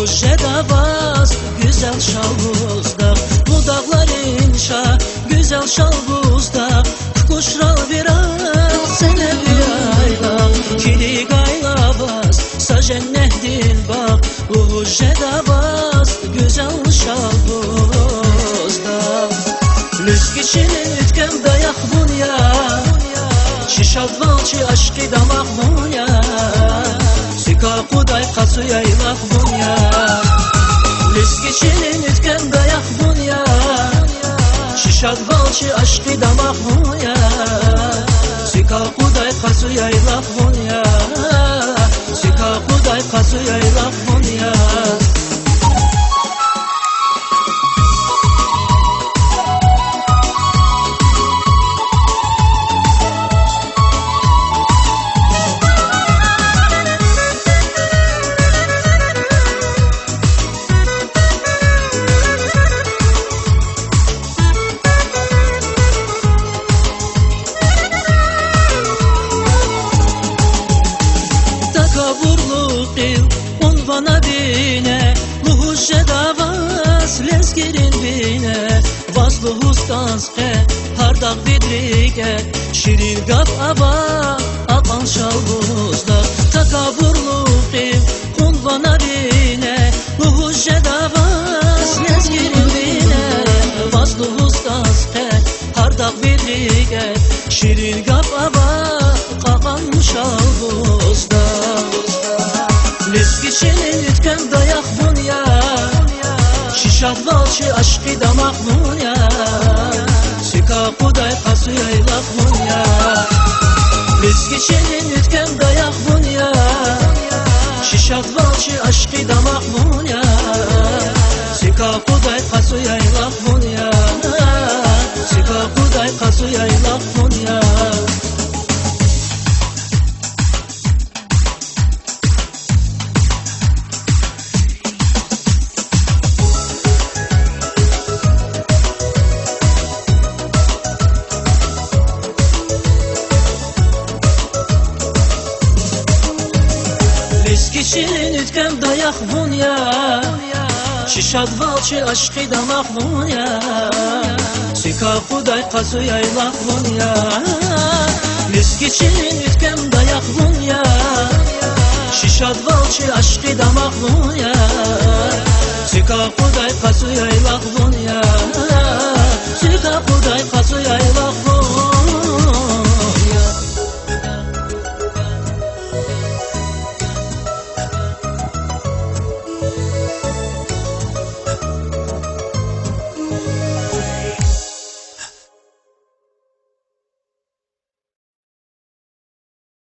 Davas, güzel Şalbuzdagъ. Bu dağlar inşa, güzel Şalbuzdagъ. Kuşral biraz, sene bir ayla. Kilik ayla bas, sajen dilbağ. Davas, güzel Şalbuzdagъ. Lezginin ütken dayak bunya. Şişad valçı aşkı damak bunya. Sika kuday kasu yaylak bunya. Lezginin ütken dayak bunya. Şişad valçı aşkı damak bunya. Sika kuday kasu yaylak bunya. Sika kuday kasu yaylak bunya. Unvana bine, luhuşe davas, lezgirin bine. Vaz luhuskanske, hardak vidrike. Şirin gaf aba, akan Şalbuzdagъ. Takaburluqim, unvana bine, luhuşe davas, lezgirin bine. Vaz luhuskanske, hardak vidrike. Şirin gaf aba, akan Şalbuzdagъ. Lezginin ütken dayak bunya. Şişad valçı aşkı damak bunya. Sika kuday kasu yaylak bunya. Lezginin ütken dayak bunya. Şişad valçı aşkı damak bunya. Sika kuday kasu yaylak bunya. Sika kuday kasu yaylak bunya. Lezginin ütken dayak bunya. Şişad valçı aşkı damak bunya. Sika kuday kasu yaylak bunya. Lezginin ütken dayak bunya. Şişad valçı aşkı damak bunya. Sika kuday kasu yaylak